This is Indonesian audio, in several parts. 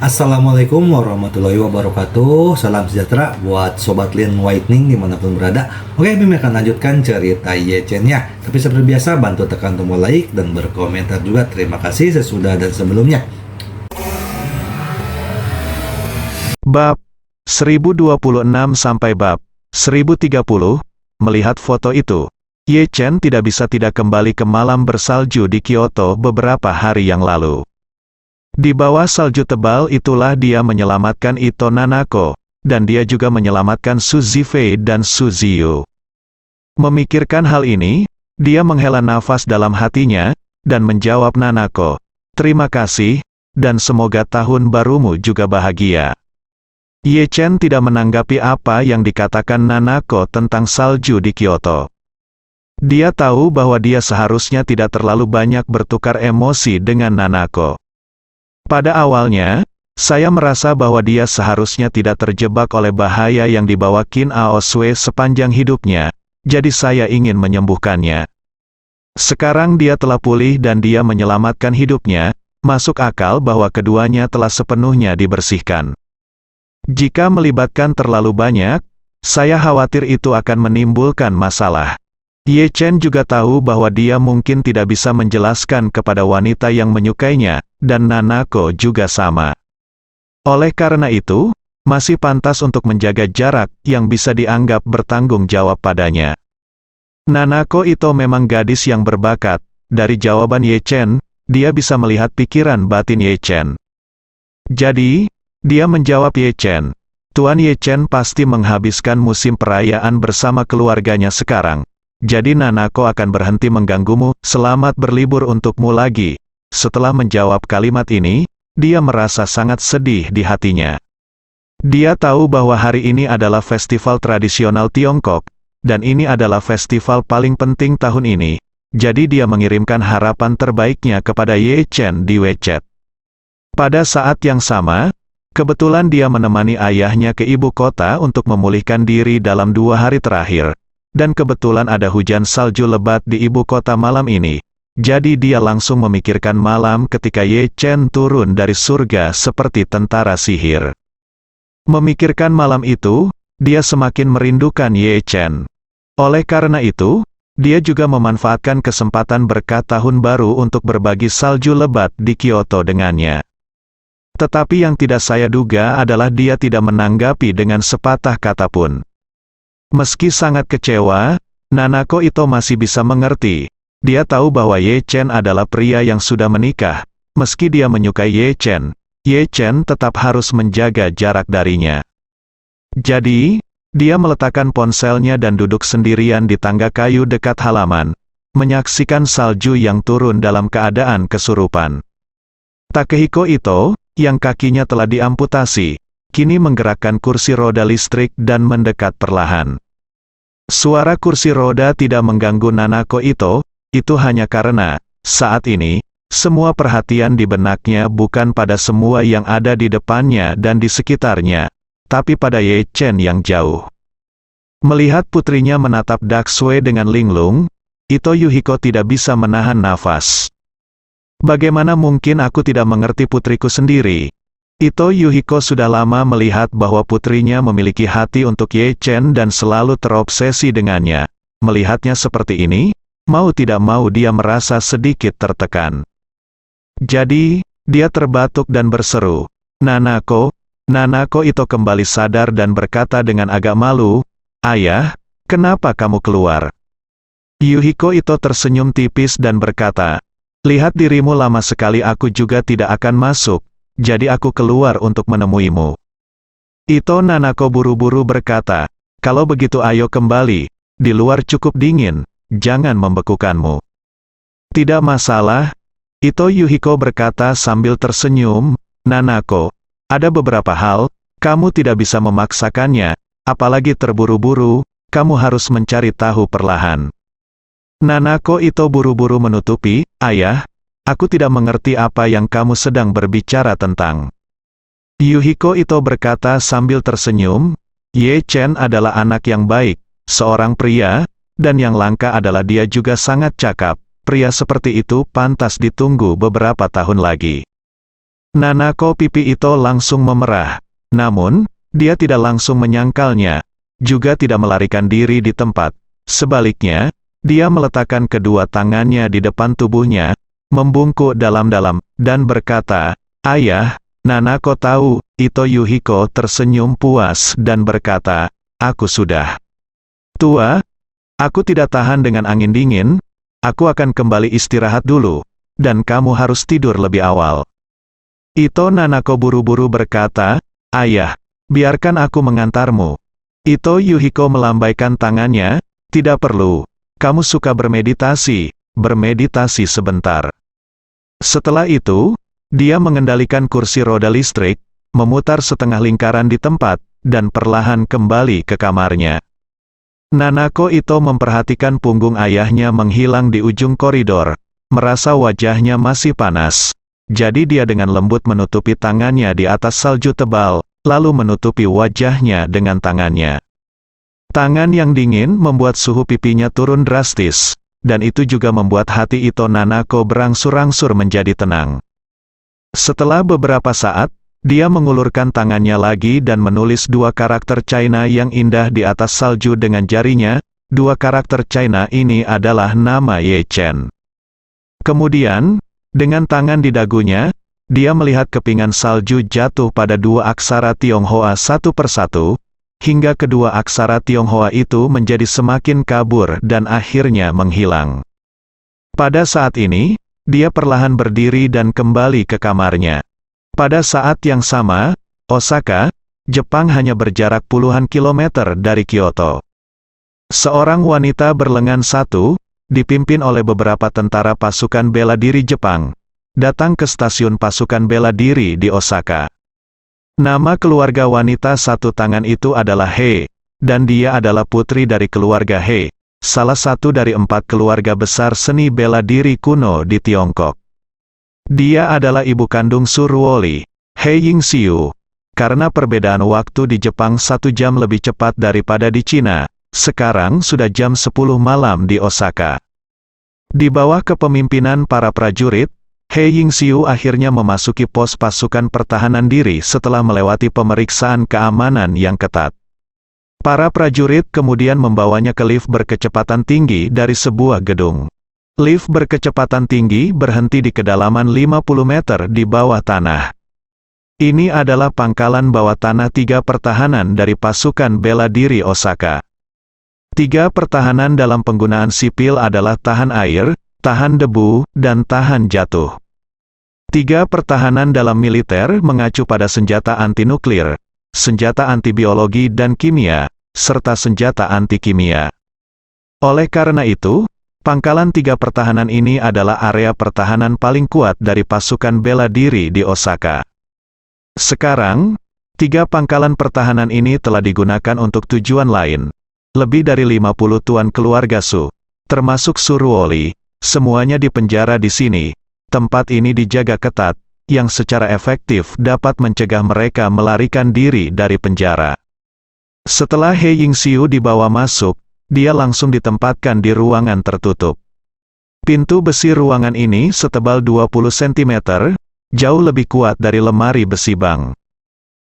Assalamualaikum warahmatullahi wabarakatuh. Salam sejahtera buat Sobat Lin Whitening dimanapun berada. Oke, Bim akan lanjutkan cerita Yechen-nya. Tapi seperti biasa, bantu tekan tombol like dan berkomentar juga. Terima kasih sesudah dan sebelumnya. Bab 1026 sampai bab 1030. Melihat foto itu, Yechen tidak bisa tidak kembali ke malam bersalju di Kyoto beberapa hari yang lalu. Di bawah salju tebal itulah dia menyelamatkan Ito Nanako, dan dia juga menyelamatkan Su Zifei dan Su Ziyu. Memikirkan hal ini, dia menghela nafas dalam hatinya, dan menjawab Nanako, "Terima kasih, dan semoga tahun barumu juga bahagia." Yechen tidak menanggapi apa yang dikatakan Nanako tentang salju di Kyoto. Dia tahu bahwa dia seharusnya tidak terlalu banyak bertukar emosi dengan Nanako. Pada awalnya, saya merasa bahwa dia seharusnya tidak terjebak oleh bahaya yang dibawa Qin Aosue sepanjang hidupnya, jadi saya ingin menyembuhkannya. Sekarang dia telah pulih dan dia menyelamatkan hidupnya, masuk akal bahwa keduanya telah sepenuhnya dibersihkan. Jika melibatkan terlalu banyak, saya khawatir itu akan menimbulkan masalah. Yechen juga tahu bahwa dia mungkin tidak bisa menjelaskan kepada wanita yang menyukainya, dan Nanako juga sama. Oleh karena itu, masih pantas untuk menjaga jarak yang bisa dianggap bertanggung jawab padanya. Nanako itu memang gadis yang berbakat. Dari jawaban Yechen, dia bisa melihat pikiran batin Yechen. Jadi, dia menjawab Yechen, "Tuan Yechen pasti menghabiskan musim perayaan bersama keluarganya sekarang. Jadi Nanako akan berhenti mengganggumu, selamat berlibur untukmu lagi." Setelah menjawab kalimat ini, dia merasa sangat sedih di hatinya. Dia tahu bahwa hari ini adalah festival tradisional Tiongkok, dan ini adalah festival paling penting tahun ini, jadi dia mengirimkan harapan terbaiknya kepada Yechen di WeChat. Pada saat yang sama, kebetulan dia menemani ayahnya ke ibu kota untuk memulihkan diri dalam 2 hari terakhir. Dan kebetulan ada hujan salju lebat di ibu kota malam ini. Jadi dia langsung memikirkan malam ketika Yechen turun dari surga seperti tentara sihir. Memikirkan malam itu, dia semakin merindukan Yechen. Oleh karena itu, dia juga memanfaatkan kesempatan berkat tahun baru untuk berbagi salju lebat di Kyoto dengannya. Tetapi yang tidak saya duga adalah dia tidak menanggapi dengan sepatah kata pun. Meski sangat kecewa, Nanako itu masih bisa mengerti. Dia tahu bahwa Yechen adalah pria yang sudah menikah. Meski dia menyukai Yechen tetap harus menjaga jarak darinya. Jadi, dia meletakkan ponselnya dan duduk sendirian di tangga kayu dekat halaman, menyaksikan salju yang turun dalam keadaan kesurupan. Takehiko Ito, yang kakinya telah diamputasi, kini menggerakkan kursi roda listrik dan mendekat perlahan. Suara kursi roda tidak mengganggu Nanako itu hanya karena, saat ini, semua perhatian di benaknya bukan pada semua yang ada di depannya dan di sekitarnya, tapi pada Yechen yang jauh. Melihat putrinya menatap Daksue dengan linglung, Ito Yuhiko tidak bisa menahan nafas. Bagaimana mungkin aku tidak mengerti putriku sendiri? Ito Yuhiko sudah lama melihat bahwa putrinya memiliki hati untuk Yechen dan selalu terobsesi dengannya. Melihatnya seperti ini, mau tidak mau dia merasa sedikit tertekan. Jadi, dia terbatuk dan berseru, "Nanako!" Nanako itu kembali sadar dan berkata dengan agak malu, "Ayah, kenapa kamu keluar?" Yuhiko itu tersenyum tipis dan berkata, "Lihat dirimu lama sekali aku juga tidak akan masuk. Jadi aku keluar untuk menemuimu." Ito Nanako buru-buru berkata, "Kalau begitu ayo kembali, di luar cukup dingin, jangan membekukanmu." "Tidak masalah," Ito Yuhiko berkata sambil tersenyum, "Nanako, ada beberapa hal, kamu tidak bisa memaksakannya, apalagi terburu-buru, kamu harus mencari tahu perlahan." Nanako itu buru-buru menutupi, "Ayah, aku tidak mengerti apa yang kamu sedang berbicara tentang." Yuhiko itu berkata sambil tersenyum, "Yechen adalah anak yang baik, seorang pria, dan yang langka adalah dia juga sangat cakap. Pria seperti itu pantas ditunggu beberapa tahun lagi." Nanako pipi Ito langsung memerah. Namun, dia tidak langsung menyangkalnya, juga tidak melarikan diri di tempat. Sebaliknya, dia meletakkan kedua tangannya di depan tubuhnya, membungkuk dalam-dalam, dan berkata, "Ayah." Nanako tahu, Ito Yuhiko tersenyum puas dan berkata, "Aku sudah tua. Aku tidak tahan dengan angin dingin. Aku akan kembali istirahat dulu, dan kamu harus tidur lebih awal." Ito Nanako buru-buru berkata, "Ayah, biarkan aku mengantarmu." Ito Yuhiko melambaikan tangannya, "Tidak perlu. Kamu suka bermeditasi sebentar." Setelah itu, dia mengendalikan kursi roda listrik, memutar setengah lingkaran di tempat, dan perlahan kembali ke kamarnya. Nanako Ito memperhatikan punggung ayahnya menghilang di ujung koridor, merasa wajahnya masih panas. Jadi dia dengan lembut menutupi tangannya di atas salju tebal, lalu menutupi wajahnya dengan tangannya. Tangan yang dingin membuat suhu pipinya turun drastis, dan itu juga membuat hati Ito Nanako berangsur-angsur menjadi tenang. Setelah beberapa saat, dia mengulurkan tangannya lagi dan menulis dua karakter China yang indah di atas salju dengan jarinya. Dua karakter China ini adalah nama Ye Chen. Kemudian, dengan tangan di dagunya, dia melihat kepingan salju jatuh pada dua aksara Tionghoa satu persatu, hingga kedua aksara Tionghoa itu menjadi semakin kabur dan akhirnya menghilang. Pada saat ini, dia perlahan berdiri dan kembali ke kamarnya. Pada saat yang sama, Osaka, Jepang hanya berjarak puluhan kilometer dari Kyoto. Seorang wanita berlengan satu, dipimpin oleh beberapa tentara pasukan bela diri Jepang, datang ke stasiun pasukan bela diri di Osaka. Nama keluarga wanita satu tangan itu adalah He, dan dia adalah putri dari keluarga He, salah satu dari 4 keluarga besar seni bela diri kuno di Tiongkok. Dia adalah ibu kandung Suruoli, He Yingxiu. Karena perbedaan waktu di Jepang 1 jam lebih cepat daripada di Cina, sekarang sudah jam 10 malam di Osaka. Di bawah kepemimpinan para prajurit, He Yingxiu akhirnya memasuki pos pasukan pertahanan diri setelah melewati pemeriksaan keamanan yang ketat. Para prajurit kemudian membawanya ke lift berkecepatan tinggi dari sebuah gedung. Lift berkecepatan tinggi berhenti di kedalaman 50 meter di bawah tanah. Ini adalah pangkalan bawah tanah 3 pertahanan dari pasukan bela diri Osaka. 3 pertahanan dalam penggunaan sipil adalah tahan air, tahan debu, dan tahan jatuh. 3 pertahanan dalam militer mengacu pada senjata anti-nuklir, senjata anti-biologi dan kimia, serta senjata anti-kimia. Oleh karena itu, pangkalan 3 pertahanan ini adalah area pertahanan paling kuat dari pasukan bela diri di Osaka. Sekarang, 3 pangkalan pertahanan ini telah digunakan untuk tujuan lain. Lebih dari 50 tuan keluarga Su, termasuk Suruoli, semuanya dipenjara di sini. Tempat ini dijaga ketat, yang secara efektif dapat mencegah mereka melarikan diri dari penjara. Setelah He Yingxiu dibawa masuk, dia langsung ditempatkan di ruangan tertutup. Pintu besi ruangan ini setebal 20 cm, jauh lebih kuat dari lemari besi bank.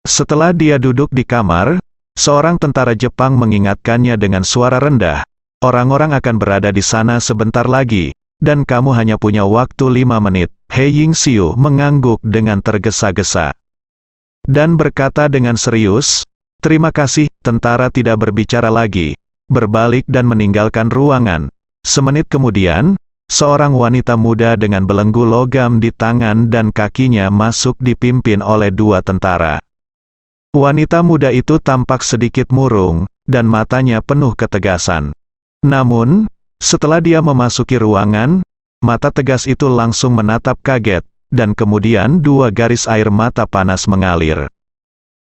Setelah dia duduk di kamar, seorang tentara Jepang mengingatkannya dengan suara rendah, "Orang-orang akan berada di sana sebentar lagi, dan kamu hanya punya waktu 5 menit. He Yingxiu mengangguk dengan tergesa-gesa dan berkata dengan serius, "Terima kasih." Tentara tidak berbicara lagi, berbalik dan meninggalkan ruangan. Semenit kemudian, seorang wanita muda dengan belenggu logam di tangan dan kakinya masuk dipimpin oleh 2 tentara. Wanita muda itu tampak sedikit murung, dan matanya penuh ketegasan. Namun, setelah dia memasuki ruangan, mata tegas itu langsung menatap kaget, dan kemudian 2 garis air mata panas mengalir.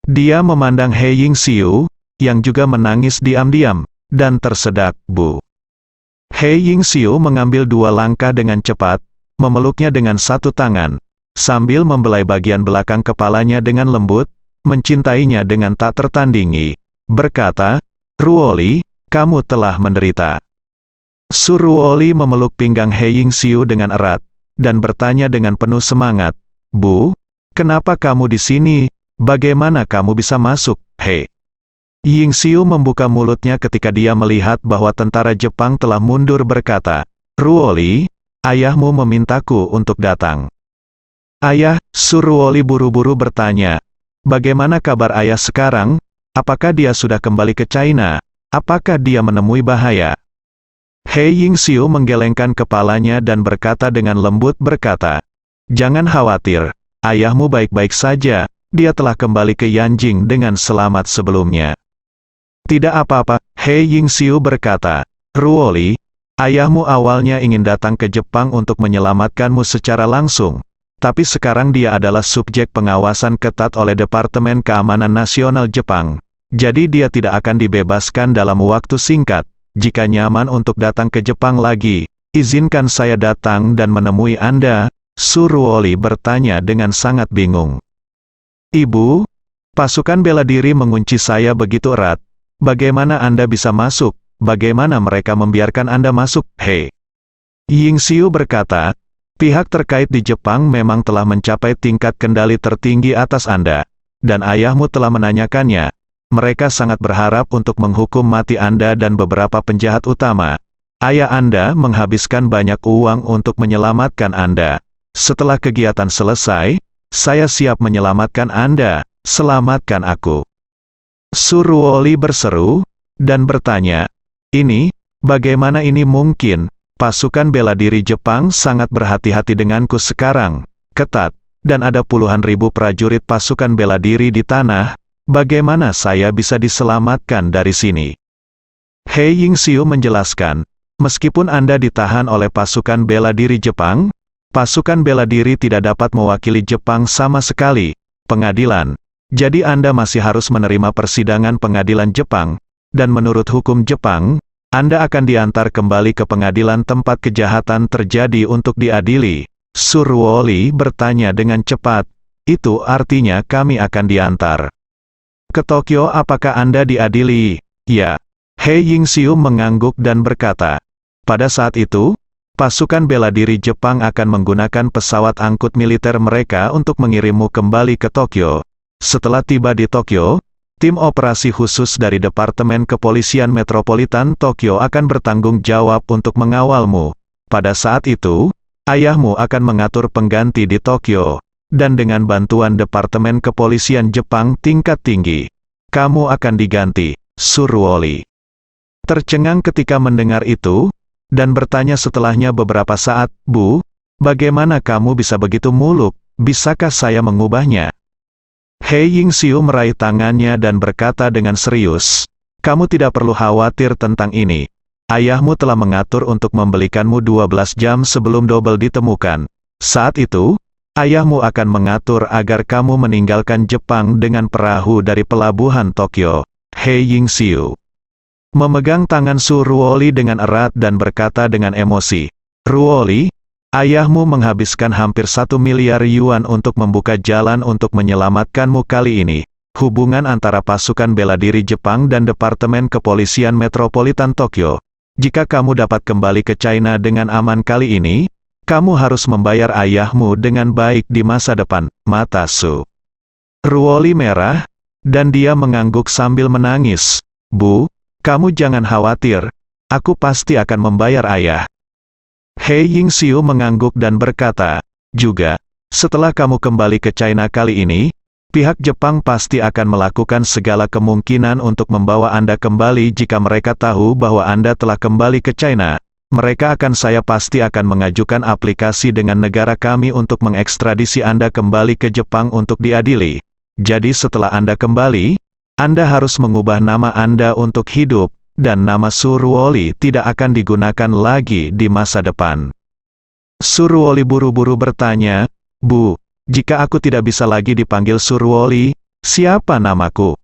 Dia memandang He Yingxiu, yang juga menangis diam-diam, dan tersedak, "Bu." He Yingxiu mengambil 2 langkah dengan cepat, memeluknya dengan 1 tangan, sambil membelai bagian belakang kepalanya dengan lembut, mencintainya dengan tak tertandingi, berkata, "Ruoli, kamu telah menderita." Suruoli memeluk pinggang He Yingxiu dengan erat, dan bertanya dengan penuh semangat, "Bu, Kenapa kamu di sini? Bagaimana kamu bisa masuk, hei? Yingxiu membuka mulutnya ketika dia melihat bahwa tentara Jepang telah mundur berkata, Ruoli, ayahmu memintaku untuk datang. Ayah, Suruoli buru-buru bertanya. Bagaimana kabar ayah sekarang? Apakah dia sudah kembali ke China? Apakah dia menemui bahaya? Hei Yingxiu menggelengkan kepalanya dan berkata dengan lembut berkata, Jangan khawatir, ayahmu baik-baik saja, dia telah kembali ke Yanjing dengan selamat sebelumnya. Tidak apa-apa, Hei Yingxiu berkata, Ruoli, ayahmu awalnya ingin datang ke Jepang untuk menyelamatkanmu secara langsung, tapi sekarang dia adalah subjek pengawasan ketat oleh Departemen Keamanan Nasional Jepang, jadi dia tidak akan dibebaskan dalam waktu singkat. Jika nyaman untuk datang ke Jepang lagi, izinkan saya datang dan menemui Anda, Suruoli bertanya dengan sangat bingung. Ibu, pasukan bela diri mengunci saya begitu erat. Bagaimana Anda bisa masuk? Bagaimana mereka membiarkan Anda masuk, hei? Yingxiu berkata, pihak terkait di Jepang memang telah mencapai tingkat kendali tertinggi atas Anda, dan ayahmu telah menanyakannya. Mereka sangat berharap untuk menghukum mati Anda dan beberapa penjahat utama. Ayah Anda menghabiskan banyak uang untuk menyelamatkan Anda. Setelah kegiatan selesai, saya siap menyelamatkan Anda. Selamatkan aku. Suruoli berseru, dan bertanya, bagaimana ini mungkin? Pasukan bela diri Jepang sangat berhati-hati denganku sekarang, ketat, dan ada puluhan ribu prajurit pasukan bela diri di tanah. Bagaimana saya bisa diselamatkan dari sini? Hei Yingxiu menjelaskan, meskipun Anda ditahan oleh pasukan bela diri Jepang, pasukan bela diri tidak dapat mewakili Jepang sama sekali, pengadilan. Jadi Anda masih harus menerima persidangan pengadilan Jepang, dan menurut hukum Jepang, Anda akan diantar kembali ke pengadilan tempat kejahatan terjadi untuk diadili. Suruoli bertanya dengan cepat, itu artinya kami akan diantar ke Tokyo. Apakah Anda diadili? Ya. Hei Yingxiu mengangguk dan berkata, pada saat itu, pasukan bela diri Jepang akan menggunakan pesawat angkut militer mereka untuk mengirimmu kembali ke Tokyo. Setelah tiba di Tokyo, tim operasi khusus dari Departemen Kepolisian Metropolitan Tokyo akan bertanggung jawab untuk mengawalmu. Pada saat itu, ayahmu akan mengatur pengganti di Tokyo. Dan dengan bantuan Departemen Kepolisian Jepang tingkat tinggi, kamu akan diganti, Suruoli. Tercengang ketika mendengar itu, dan bertanya setelahnya beberapa saat, Bu, bagaimana kamu bisa begitu muluk, bisakah saya mengubahnya? Hei Yingxiu meraih tangannya dan berkata dengan serius, kamu tidak perlu khawatir tentang ini. Ayahmu telah mengatur untuk membelikanmu 12 jam sebelum double ditemukan. Saat itu, ayahmu akan mengatur agar kamu meninggalkan Jepang dengan perahu dari pelabuhan Tokyo. Hei Yingxiu memegang tangan Suruoli dengan erat dan berkata dengan emosi, Ruoli, ayahmu menghabiskan hampir 1 miliar yuan untuk membuka jalan untuk menyelamatkanmu kali ini. Hubungan antara pasukan bela diri Jepang dan Departemen Kepolisian Metropolitan Tokyo. Jika kamu dapat kembali ke China dengan aman kali ini, kamu harus membayar ayahmu dengan baik di masa depan. Mata Suruoli merah, dan dia mengangguk sambil menangis. Bu, kamu jangan khawatir, aku pasti akan membayar ayah. Hei Yingxiu mengangguk dan berkata, juga, setelah kamu kembali ke China kali ini, pihak Jepang pasti akan melakukan segala kemungkinan untuk membawa Anda kembali jika mereka tahu bahwa Anda telah kembali ke China. Mereka saya pasti akan mengajukan aplikasi dengan negara kami untuk mengekstradisi Anda kembali ke Jepang untuk diadili. Jadi setelah Anda kembali, Anda harus mengubah nama Anda untuk hidup, dan nama Suruoli tidak akan digunakan lagi di masa depan. Suruoli buru-buru bertanya, Bu, jika aku tidak bisa lagi dipanggil Suruoli, siapa namaku?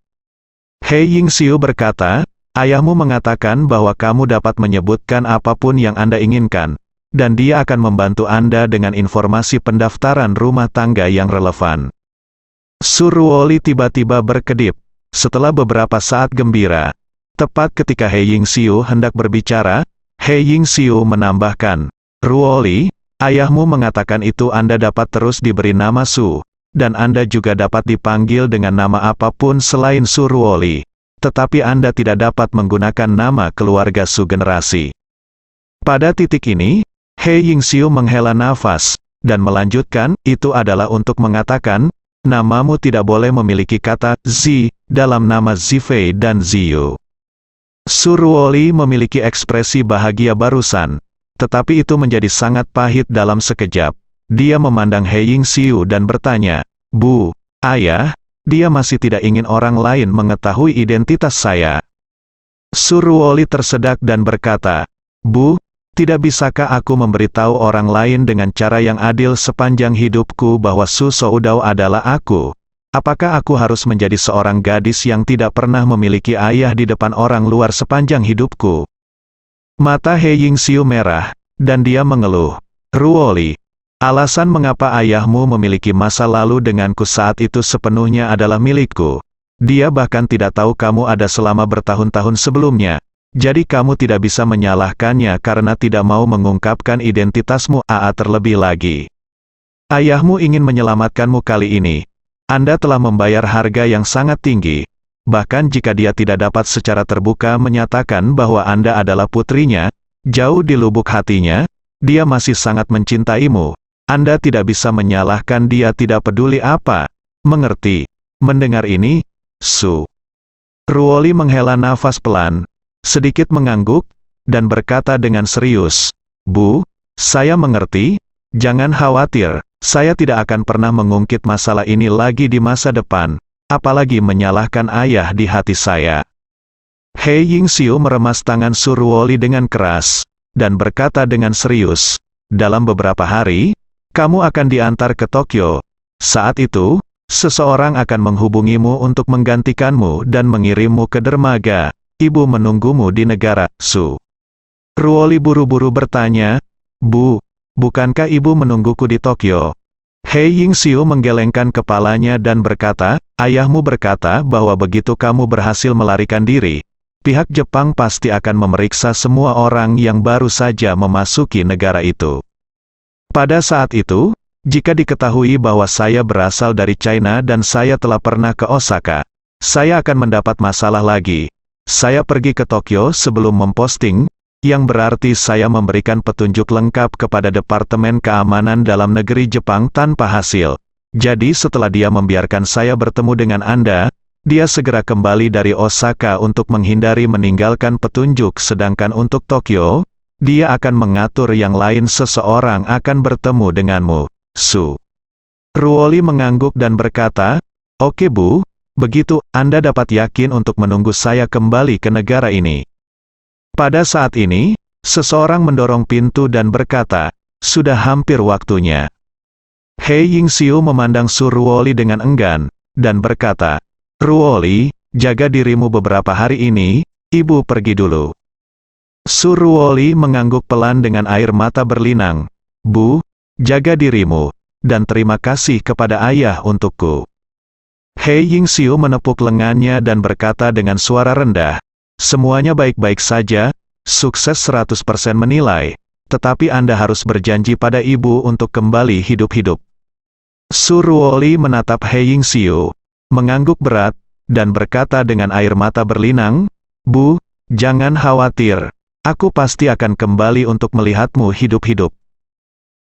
Hei Yingxiu berkata, ayahmu mengatakan bahwa kamu dapat menyebutkan apapun yang Anda inginkan, dan dia akan membantu Anda dengan informasi pendaftaran rumah tangga yang relevan. Suruoli tiba-tiba berkedip, setelah beberapa saat gembira. Tepat ketika Hei Yingxiu hendak berbicara, Hei Yingxiu menambahkan, Ruoli, ayahmu mengatakan itu Anda dapat terus diberi nama dan Anda juga dapat dipanggil dengan nama apapun selain Su Ruoli. Tetapi Anda tidak dapat menggunakan nama keluarga Su generasi. Pada titik ini, He Yingxiu menghela nafas, dan melanjutkan, itu adalah untuk mengatakan, namamu tidak boleh memiliki kata Zi dalam nama Zifei dan Ziyu. Su Ruoli memiliki ekspresi bahagia barusan, tetapi itu menjadi sangat pahit dalam sekejap. Dia memandang He Yingxiu dan bertanya, "Bu, ayah, dia masih tidak ingin orang lain mengetahui identitas saya." Su Ruoli tersedak dan berkata, "Bu, tidak bisakah aku memberitahu orang lain dengan cara yang adil sepanjang hidupku bahwa Su Soudao adalah aku? Apakah aku harus menjadi seorang gadis yang tidak pernah memiliki ayah di depan orang luar sepanjang hidupku?" Mata He Yingxiu merah, dan dia mengeluh, "Ruoli, alasan mengapa ayahmu memiliki masa lalu denganku saat itu sepenuhnya adalah milikku. Dia bahkan tidak tahu kamu ada selama bertahun-tahun sebelumnya. Jadi kamu tidak bisa menyalahkannya karena tidak mau mengungkapkan identitasmu terlebih lagi. Ayahmu ingin menyelamatkanmu kali ini. Anda telah membayar harga yang sangat tinggi. Bahkan jika dia tidak dapat secara terbuka menyatakan bahwa Anda adalah putrinya, jauh di lubuk hatinya, dia masih sangat mencintaimu. Anda tidak bisa menyalahkan dia tidak peduli apa. Mengerti?" Mendengar ini, Su Ruoli menghela nafas pelan, sedikit mengangguk, dan berkata dengan serius, "Bu, saya mengerti, jangan khawatir, saya tidak akan pernah mengungkit masalah ini lagi di masa depan, apalagi menyalahkan ayah di hati saya." He Yingxiu meremas tangan Su Ruoli dengan keras, dan berkata dengan serius, "Dalam beberapa hari, kamu akan diantar ke Tokyo. Saat itu, seseorang akan menghubungimu untuk menggantikanmu dan mengirimmu ke dermaga. Ibu menunggumu di negara Su." Ruoli buru-buru bertanya, "Bu, bukankah ibu menungguku di Tokyo?" He Yingxiu menggelengkan kepalanya dan berkata, "Ayahmu berkata bahwa begitu kamu berhasil melarikan diri, pihak Jepang pasti akan memeriksa semua orang yang baru saja memasuki negara itu. Pada saat itu, jika diketahui bahwa saya berasal dari China dan saya telah pernah ke Osaka, saya akan mendapat masalah lagi. Saya pergi ke Tokyo sebelum memposting, yang berarti saya memberikan petunjuk lengkap kepada Departemen Keamanan Dalam Negeri Jepang tanpa hasil. Jadi setelah dia membiarkan saya bertemu dengan Anda, dia segera kembali dari Osaka untuk menghindari meninggalkan petunjuk, sedangkan untuk Tokyo, dia akan mengatur yang lain. Seseorang akan bertemu denganmu, Su." Ruoli mengangguk dan berkata, "Oke Bu, begitu, Anda dapat yakin untuk menunggu saya kembali ke negara ini." Pada saat ini, seseorang mendorong pintu dan berkata, "Sudah hampir waktunya." He Yingxiu memandang Su Ruoli dengan enggan, dan berkata, "Ruoli, jaga dirimu beberapa hari ini, ibu pergi dulu." Su Ruoli mengangguk pelan dengan air mata berlinang, "Bu, jaga dirimu, dan terima kasih kepada ayah untukku." He Yingxiu menepuk lengannya dan berkata dengan suara rendah, "Semuanya baik-baik saja, sukses 100% menilai, tetapi Anda harus berjanji pada ibu untuk kembali hidup-hidup." Su Ruoli menatap He Yingxiu, mengangguk berat, dan berkata dengan air mata berlinang, "Bu, jangan khawatir, aku pasti akan kembali untuk melihatmu hidup-hidup."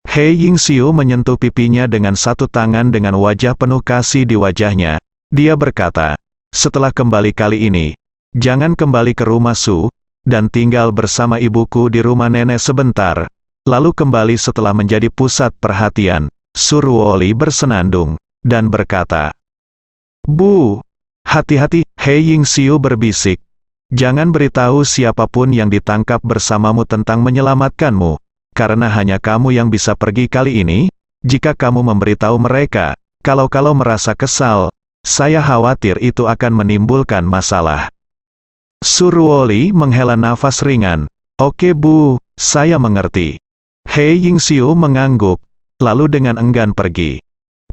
He Yingxiu menyentuh pipinya dengan satu tangan dengan wajah penuh kasih di wajahnya. Dia berkata, "Setelah kembali kali ini, jangan kembali ke rumah Su, dan tinggal bersama ibuku di rumah nenek sebentar, lalu kembali setelah menjadi pusat perhatian." Su Ruoli bersenandung, dan berkata, "Bu, hati-hati." He Yingxiu berbisik, "Jangan beritahu siapapun yang ditangkap bersamamu tentang menyelamatkanmu, karena hanya kamu yang bisa pergi kali ini. Jika kamu memberitahu mereka, kalau merasa kesal, saya khawatir itu akan menimbulkan masalah." Su Ruoli menghela nafas ringan, "Oke Bu, saya mengerti." He Yingxiu mengangguk, lalu dengan enggan pergi.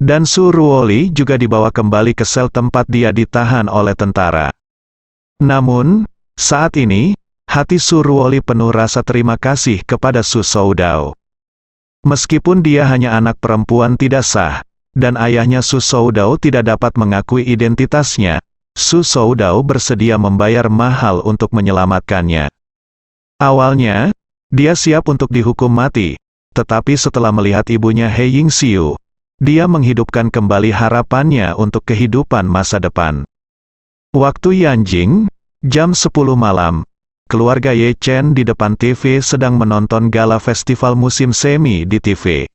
Dan Su Ruoli juga dibawa kembali ke sel tempat dia ditahan oleh tentara. Namun, saat ini, hati Su Ruoli penuh rasa terima kasih kepada Su Soudao. Meskipun dia hanya anak perempuan tidak sah, dan ayahnya Su Soudao tidak dapat mengakui identitasnya, Su Soudao bersedia membayar mahal untuk menyelamatkannya. Awalnya, dia siap untuk dihukum mati, tetapi setelah melihat ibunya He Yingxiu, dia menghidupkan kembali harapannya untuk kehidupan masa depan. Waktu Yanjing, jam 10 malam, keluarga Ye Chen di depan TV sedang menonton gala festival musim semi di TV.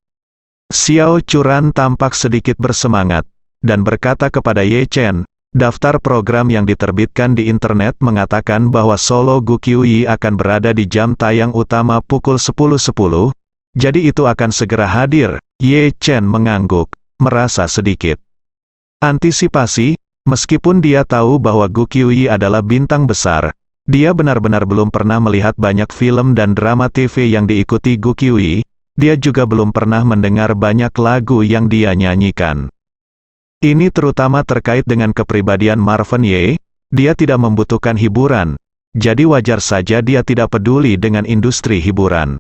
Xiao Churan tampak sedikit bersemangat, dan berkata kepada Ye Chen, daftar program yang diterbitkan di internet mengatakan bahwa solo Gu Qiuyi akan berada di jam tayang utama pukul 10.10, jadi itu akan segera hadir. Ye Chen mengangguk, merasa sedikit antisipasi, meskipun dia tahu bahwa Gu Qiuyi adalah bintang besar. Dia benar-benar belum pernah melihat banyak film dan drama TV yang diikuti Gu Qiuyi, dia juga belum pernah mendengar banyak lagu yang dia nyanyikan. Ini terutama terkait dengan kepribadian Marvin Ye, dia tidak membutuhkan hiburan, jadi wajar saja dia tidak peduli dengan industri hiburan.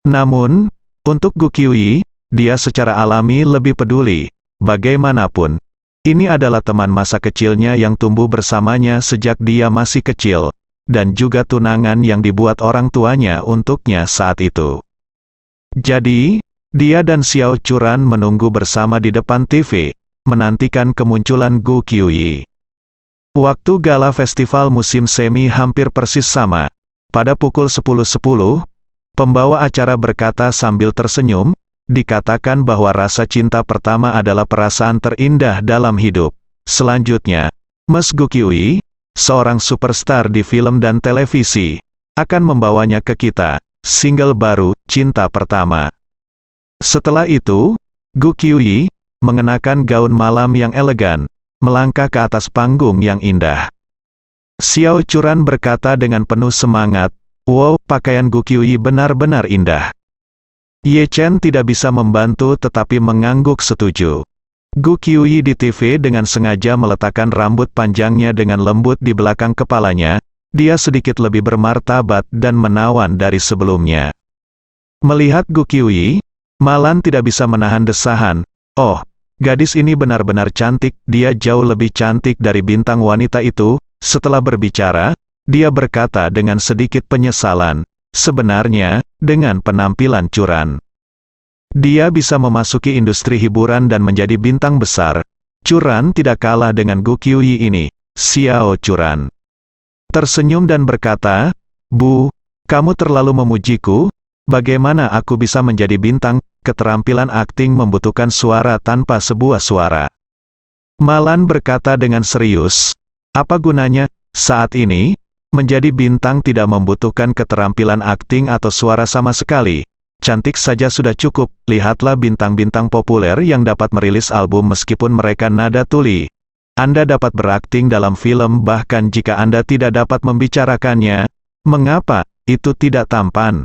Namun, untuk Gu Qiuyi, dia secara alami lebih peduli, bagaimanapun. Ini adalah teman masa kecilnya yang tumbuh bersamanya sejak dia masih kecil, dan juga tunangan yang dibuat orang tuanya untuknya saat itu. Jadi, dia dan Xiao Churan menunggu bersama di depan TV, menantikan kemunculan Gu Qiuyi. Waktu gala festival musim semi hampir persis sama. Pada pukul 10.10, pembawa acara berkata sambil tersenyum, dikatakan bahwa rasa cinta pertama adalah perasaan terindah dalam hidup. Selanjutnya, Ms. Gu Qiuyi, seorang superstar di film dan televisi, akan membawanya ke kita, single baru, Cinta Pertama. Setelah itu, Gu Qiuyi, mengenakan gaun malam yang elegan, melangkah ke atas panggung yang indah. Xiao Churan berkata dengan penuh semangat, "Wow, pakaian Gu Qiuyi benar-benar indah." Ye Chen tidak bisa membantu tetapi mengangguk setuju. Gu Qiuyi di TV dengan sengaja meletakkan rambut panjangnya dengan lembut di belakang kepalanya, dia sedikit lebih bermartabat dan menawan dari sebelumnya. Melihat Gu Qiuyi, Malan tidak bisa menahan desahan, "Oh, gadis ini benar-benar cantik, dia jauh lebih cantik dari bintang wanita itu." Setelah berbicara, dia berkata dengan sedikit penyesalan, sebenarnya, dengan penampilan Churan, dia bisa memasuki industri hiburan dan menjadi bintang besar. Churan tidak kalah dengan Gu Qiuyi ini. Xiao Churan tersenyum dan berkata, "Bu, kamu terlalu memujiku. Bagaimana aku bisa menjadi bintang? Keterampilan akting membutuhkan suara tanpa sebuah suara." Malan berkata dengan serius, "Apa gunanya? Saat ini, menjadi bintang tidak membutuhkan keterampilan akting atau suara sama sekali. Cantik saja sudah cukup. Lihatlah bintang-bintang populer yang dapat merilis album meskipun mereka nada tuli. Anda dapat berakting dalam film bahkan jika Anda tidak dapat membicarakannya. Mengapa? Itu tidak tampan."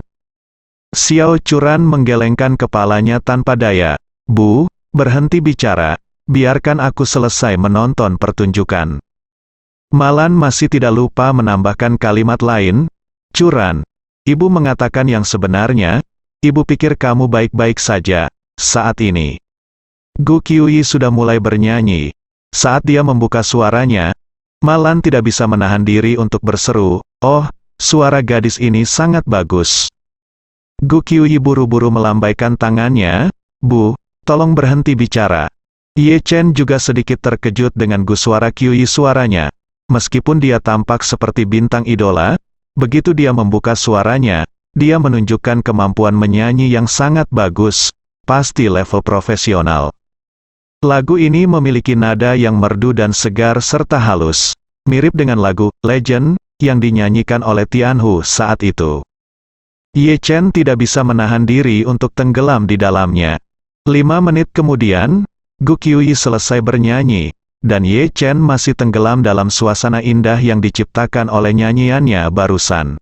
Xiao Churan menggelengkan kepalanya tanpa daya. "Bu, berhenti bicara. Biarkan aku selesai menonton pertunjukan." Malan masih tidak lupa menambahkan kalimat lain, "Churan, ibu mengatakan yang sebenarnya, ibu pikir kamu baik-baik saja, saat ini." Gu Qiuyi sudah mulai bernyanyi. Saat dia membuka suaranya, Malan tidak bisa menahan diri untuk berseru, "Oh, suara gadis ini sangat bagus." Gu Qiuyi buru-buru melambaikan tangannya, "Bu, tolong berhenti bicara." Ye Chen juga sedikit terkejut dengan suara Qiuyi suaranya. Meskipun dia tampak seperti bintang idola, begitu dia membuka suaranya, dia menunjukkan kemampuan menyanyi yang sangat bagus, pasti level profesional. Lagu ini memiliki nada yang merdu dan segar serta halus, mirip dengan lagu Legend yang dinyanyikan oleh Tianhu saat itu. Ye Chen tidak bisa menahan diri untuk tenggelam di dalamnya. 5 menit kemudian, Gu Qiuyi selesai bernyanyi, dan Ye Chen masih tenggelam dalam suasana indah yang diciptakan oleh nyanyiannya barusan.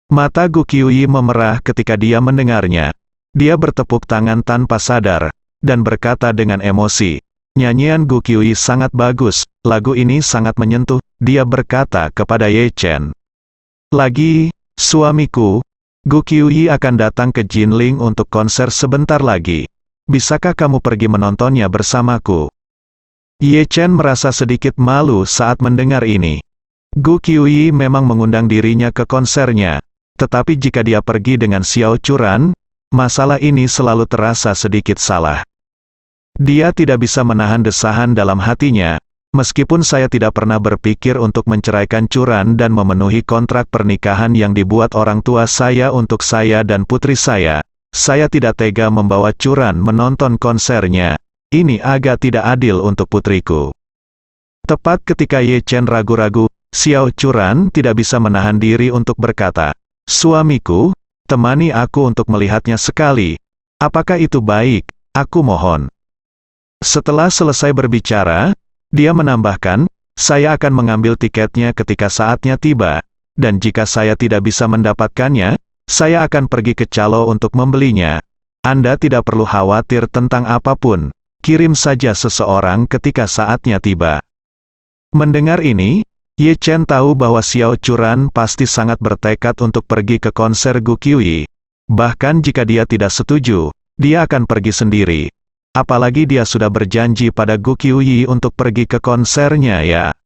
Mata Gu Qiuyi memerah ketika dia mendengarnya. Dia bertepuk tangan tanpa sadar, dan berkata dengan emosi, "Nyanyian Gu Qiuyi sangat bagus, lagu ini sangat menyentuh." Dia berkata kepada Ye Chen, "Lagi, suamiku, Gu Qiuyi akan datang ke Jinling untuk konser sebentar lagi. bisakah kamu pergi menontonnya bersamaku? Ye Chen merasa sedikit malu saat mendengar ini. Gu Qiuyi memang mengundang dirinya ke konsernya, tetapi jika dia pergi dengan Xiao Churan, masalah ini selalu terasa sedikit salah. Dia tidak bisa menahan desahan dalam hatinya, meskipun saya tidak pernah berpikir untuk menceraikan Churan dan memenuhi kontrak pernikahan yang dibuat orang tua saya untuk saya dan putri saya tidak tega membawa Churan menonton konsernya. Ini agak tidak adil untuk putriku. Tepat ketika Ye Chen ragu-ragu, Xiao Churan tidak bisa menahan diri untuk berkata, "Suamiku, temani aku untuk melihatnya sekali. Apakah itu baik? Aku mohon." Setelah selesai berbicara, dia menambahkan, "Saya akan mengambil tiketnya ketika saatnya tiba, dan jika saya tidak bisa mendapatkannya, saya akan pergi ke calo untuk membelinya. Anda tidak perlu khawatir tentang apapun. Kirim saja seseorang ketika saatnya tiba." Mendengar ini, Ye Chen tahu bahwa Xiao Churan pasti sangat bertekad untuk pergi ke konser Gu Qiuyi. Bahkan jika dia tidak setuju, dia akan pergi sendiri. Apalagi dia sudah berjanji pada Gu Qiuyi untuk pergi ke konsernya ya.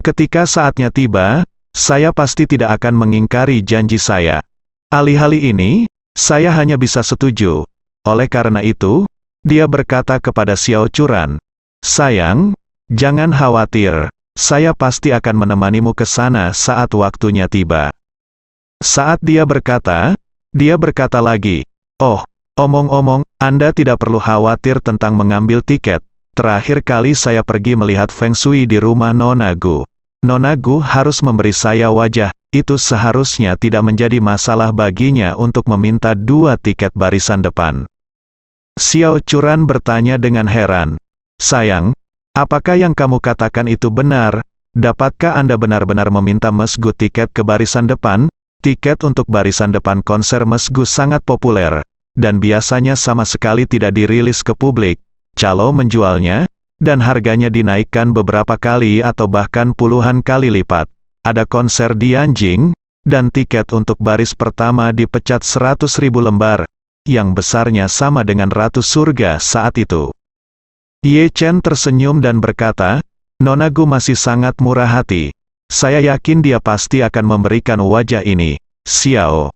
Ketika saatnya tiba, saya pasti tidak akan mengingkari janji saya. Alih-alih ini, saya hanya bisa setuju. Oleh karena itu, dia berkata kepada Xiao Churan, "Sayang, jangan khawatir, saya pasti akan menemanimu ke sana saat waktunya tiba." Saat dia berkata lagi, "Oh, omong-omong, Anda tidak perlu khawatir tentang mengambil tiket. Terakhir kali saya pergi melihat Feng Shui di rumah Nona Gu. Nona Gu harus memberi saya wajah, itu seharusnya tidak menjadi masalah baginya untuk meminta 2 tiket barisan depan." Xiao Churan bertanya dengan heran, "Sayang, apakah yang kamu katakan itu benar? Dapatkah Anda benar-benar meminta Mas Gu tiket ke barisan depan?" Tiket untuk barisan depan konser Mas Gu sangat populer, dan biasanya sama sekali tidak dirilis ke publik. Calo menjualnya, dan harganya dinaikkan beberapa kali atau bahkan puluhan kali lipat. Ada konser di Yanjing, dan tiket untuk baris pertama dipecat 100.000 lembar, yang besarnya sama dengan Ratu Surga saat itu. Ye Chen tersenyum dan berkata, "Nona Gu masih sangat murah hati. Saya yakin dia pasti akan memberikan wajah ini." Xiao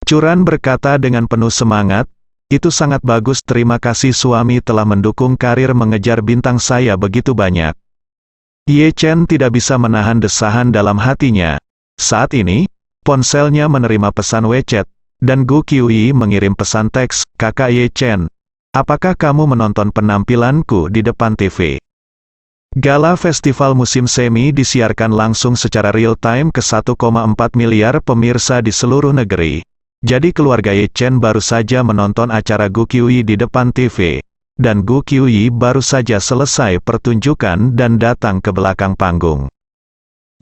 Churan berkata dengan penuh semangat, "Itu sangat bagus, terima kasih suami telah mendukung karir mengejar bintang saya begitu banyak." Ye Chen tidak bisa menahan desahan dalam hatinya. Saat ini, ponselnya menerima pesan WeChat, dan Gu Qiuyi mengirim pesan teks, "Kakak Ye Chen, apakah kamu menonton penampilanku di depan TV?" Gala Festival Musim Semi disiarkan langsung secara real-time ke 1,4 miliar pemirsa di seluruh negeri. Jadi keluarga Ye Chen baru saja menonton acara Gu Qiuyi di depan TV, dan Gu Qiuyi baru saja selesai pertunjukan dan datang ke belakang panggung.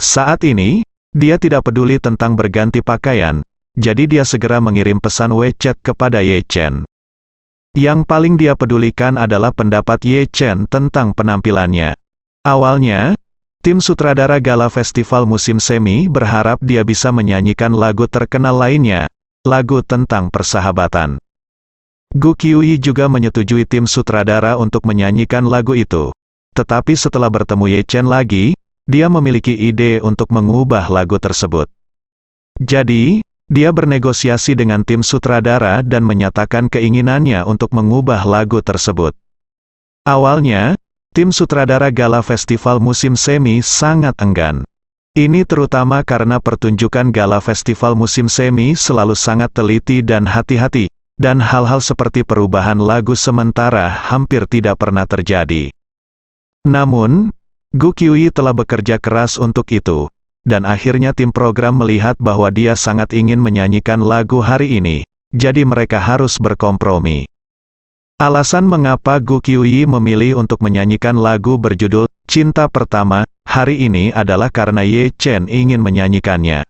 Saat ini, dia tidak peduli tentang berganti pakaian, jadi dia segera mengirim pesan WeChat kepada Ye Chen. Yang paling dia pedulikan adalah pendapat Ye Chen tentang penampilannya. Awalnya, tim sutradara Gala Festival Musim Semi berharap dia bisa menyanyikan lagu terkenal lainnya, lagu tentang persahabatan. Gu Qiuyi juga menyetujui tim sutradara untuk menyanyikan lagu itu. Tetapi setelah bertemu Ye Chen lagi, dia memiliki ide untuk mengubah lagu tersebut. Jadi, dia bernegosiasi dengan tim sutradara dan menyatakan keinginannya untuk mengubah lagu tersebut. Awalnya, tim sutradara Gala Festival Musim Semi sangat enggan. Ini terutama karena pertunjukan Gala Festival Musim Semi selalu sangat teliti dan hati-hati, dan hal-hal seperti perubahan lagu sementara hampir tidak pernah terjadi. Namun, Gu Qiuyi telah bekerja keras untuk itu, dan akhirnya tim program melihat bahwa dia sangat ingin menyanyikan lagu hari ini, jadi mereka harus berkompromi. Alasan mengapa Gu Qiuyi memilih untuk menyanyikan lagu berjudul Cinta Pertama hari ini adalah karena Ye Chen ingin menyanyikannya.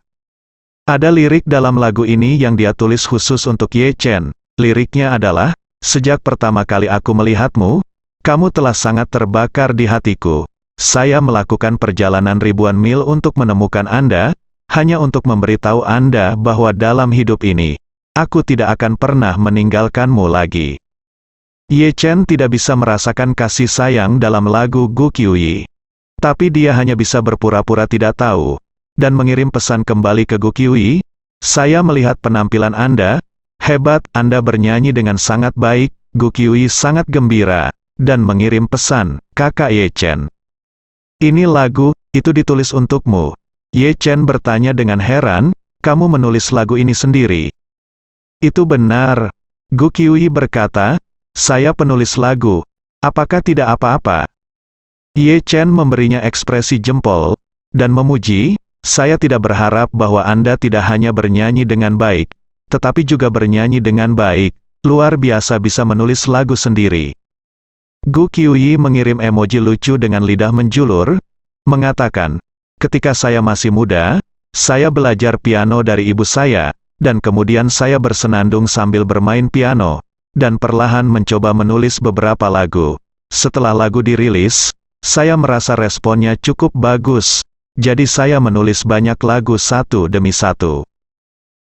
Ada lirik dalam lagu ini yang dia tulis khusus untuk Ye Chen. Liriknya adalah, "Sejak pertama kali aku melihatmu, kamu telah sangat terbakar di hatiku. Saya melakukan perjalanan ribuan mil untuk menemukan Anda, hanya untuk memberitahu Anda bahwa dalam hidup ini, aku tidak akan pernah meninggalkanmu lagi." Ye Chen tidak bisa merasakan kasih sayang dalam lagu Gu Qiuyi. Tapi dia hanya bisa berpura-pura tidak tahu, dan mengirim pesan kembali ke Gu Qiuyi, "Saya melihat penampilan Anda, hebat, Anda bernyanyi dengan sangat baik." Gu Qiuyi sangat gembira, dan mengirim pesan, "Kakak Ye Chen. Ini lagu, itu ditulis untukmu." Ye Chen bertanya dengan heran, "Kamu menulis lagu ini sendiri?" "Itu benar." Gu Qiuyi berkata, "Saya penulis lagu. Apakah tidak apa-apa?" Ye Chen memberinya ekspresi jempol, dan memuji, "Saya tidak berharap bahwa Anda tidak hanya bernyanyi dengan baik, tetapi juga bernyanyi dengan baik. Luar biasa bisa menulis lagu sendiri." Gu Qiuyi mengirim emoji lucu dengan lidah menjulur, mengatakan, "Ketika saya masih muda, saya belajar piano dari ibu saya, dan kemudian saya bersenandung sambil bermain piano, dan perlahan mencoba menulis beberapa lagu. Setelah lagu dirilis, saya merasa responnya cukup bagus, jadi saya menulis banyak lagu satu demi satu."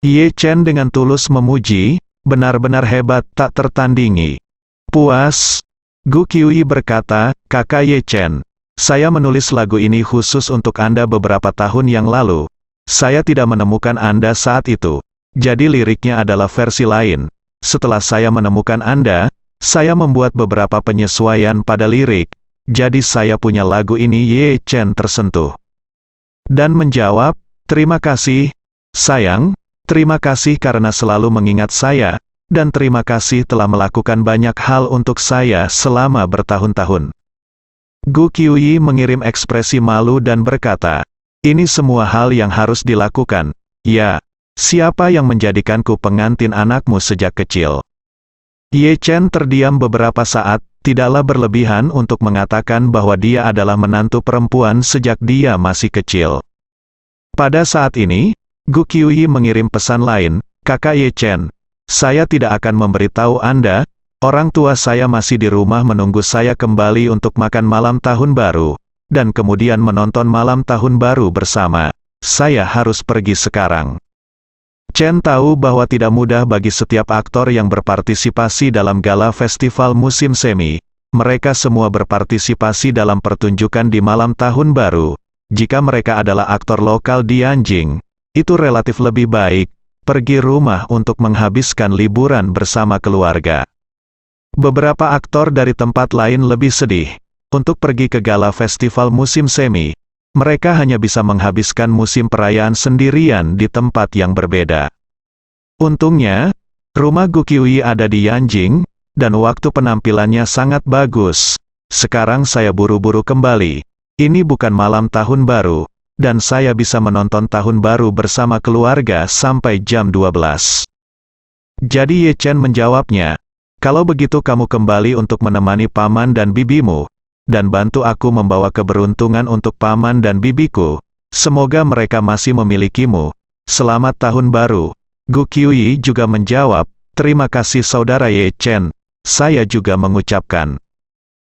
Ye Chen dengan tulus memuji, "Benar-benar hebat, tak tertandingi." "Puas?" Gu Qiuyi berkata, "Kakak Ye Chen, saya menulis lagu ini khusus untuk Anda beberapa tahun yang lalu. Saya tidak menemukan Anda saat itu, jadi liriknya adalah versi lain. Setelah saya menemukan Anda, saya membuat beberapa penyesuaian pada lirik, jadi saya punya lagu ini." Ye Chen tersentuh dan menjawab, "Terima kasih, sayang. Terima kasih karena selalu mengingat saya, dan terima kasih telah melakukan banyak hal untuk saya selama bertahun-tahun." Gu Qiuyi mengirim ekspresi malu dan berkata, "Ini semua hal yang harus dilakukan. Ya, siapa yang menjadikanku pengantin anakmu sejak kecil?" Ye Chen terdiam beberapa saat, tidaklah berlebihan untuk mengatakan bahwa dia adalah menantu perempuan sejak dia masih kecil. Pada saat ini, Gu Qiuyi mengirim pesan lain, "Kakak Ye Chen, saya tidak akan memberitahu Anda, orang tua saya masih di rumah menunggu saya kembali untuk makan malam tahun baru, dan kemudian menonton malam tahun baru bersama. Saya harus pergi sekarang." Chen tahu bahwa tidak mudah bagi setiap aktor yang berpartisipasi dalam gala festival musim semi. Mereka semua berpartisipasi dalam pertunjukan di malam tahun baru. Jika mereka adalah aktor lokal di Yanjing, itu relatif lebih baik, pergi rumah untuk menghabiskan liburan bersama keluarga. Beberapa aktor dari tempat lain lebih sedih. Untuk pergi ke gala festival musim semi, mereka hanya bisa menghabiskan musim perayaan sendirian di tempat yang berbeda. Untungnya, rumah Gu Qiuyi ada di Yanjing, dan waktu penampilannya sangat bagus. Sekarang saya buru-buru kembali. Ini bukan malam tahun baru, dan saya bisa menonton tahun baru bersama keluarga sampai jam 12. Jadi Ye Chen menjawabnya, "Kalau begitu kamu kembali untuk menemani paman dan bibimu, dan bantu aku membawa keberuntungan untuk paman dan bibiku. Semoga mereka masih memilikimu. Selamat tahun baru." Gu Qiuyi juga menjawab, "Terima kasih saudara Ye Chen. Saya juga mengucapkan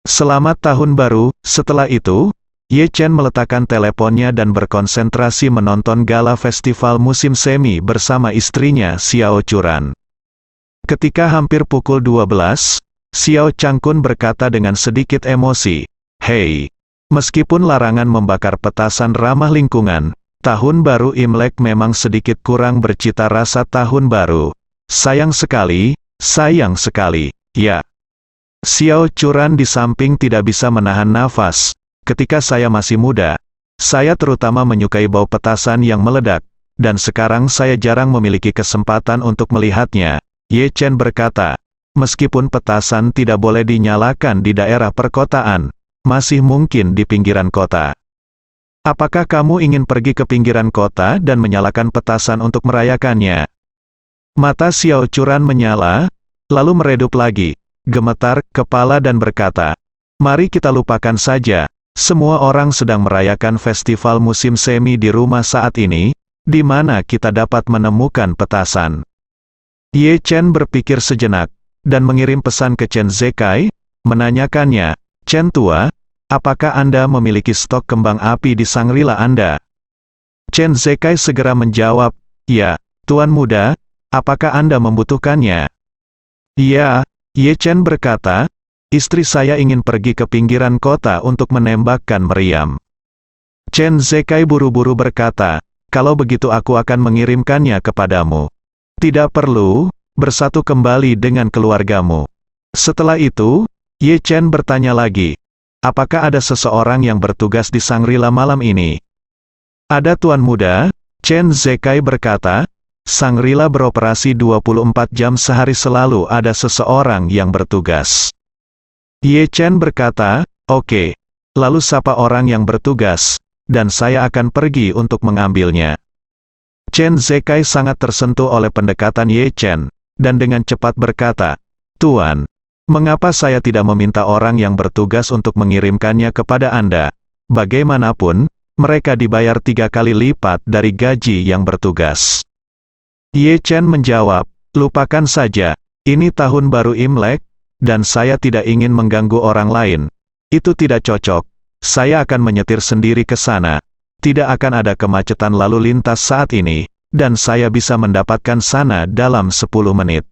selamat tahun baru." Setelah itu, Ye Chen meletakkan teleponnya dan berkonsentrasi menonton gala festival musim semi bersama istrinya Xiao Churan. Ketika hampir pukul 12, Xiao Changkun berkata dengan sedikit emosi, "Hei, meskipun larangan membakar petasan ramah lingkungan, tahun baru Imlek memang sedikit kurang bercita rasa tahun baru. Sayang sekali, ya." Xiao Churan di samping tidak bisa menahan nafas. "Ketika saya masih muda, saya terutama menyukai bau petasan yang meledak, dan sekarang saya jarang memiliki kesempatan untuk melihatnya." Ye Chen berkata, "Meskipun petasan tidak boleh dinyalakan di daerah perkotaan, masih mungkin di pinggiran kota. Apakah kamu ingin pergi ke pinggiran kota dan menyalakan petasan untuk merayakannya?" Mata Xiao Churan menyala, lalu meredup lagi, gemetar kepala dan berkata, "Mari kita lupakan saja. Semua orang sedang merayakan festival musim semi di rumah saat ini, di mana kita dapat menemukan petasan." Ye Chen berpikir sejenak, dan mengirim pesan ke Chen Zekai, menanyakannya, "Chen tua, apakah Anda memiliki stok kembang api di Sangrila Anda?" Chen Zekai segera menjawab, "Ya, Tuan Muda, apakah Anda membutuhkannya?" "Ya, Ye Chen berkata, istri saya ingin pergi ke pinggiran kota untuk menembakkan meriam. Chen Zekai buru-buru berkata, kalau begitu aku akan mengirimkannya kepadamu. Tidak perlu, bersatu kembali dengan keluargamu. Setelah itu, Ye Chen bertanya lagi, apakah ada seseorang yang bertugas di Shangri-La malam ini? Ada tuan muda, Chen Zekai berkata, Shangri-La beroperasi 24 jam sehari, selalu ada seseorang yang bertugas. Ye Chen berkata, oke, lalu siapa orang yang bertugas, dan saya akan pergi untuk mengambilnya. Chen Zekai sangat tersentuh oleh pendekatan Ye Chen, dan dengan cepat berkata, Tuan, mengapa saya tidak meminta orang yang bertugas untuk mengirimkannya kepada Anda? Bagaimanapun, mereka dibayar 3 kali lipat dari gaji yang bertugas. Ye Chen menjawab, lupakan saja, ini tahun baru Imlek, dan saya tidak ingin mengganggu orang lain. Itu tidak cocok, saya akan menyetir sendiri ke sana. Tidak akan ada kemacetan lalu lintas saat ini, dan saya bisa mendapatkan sana dalam 10 menit.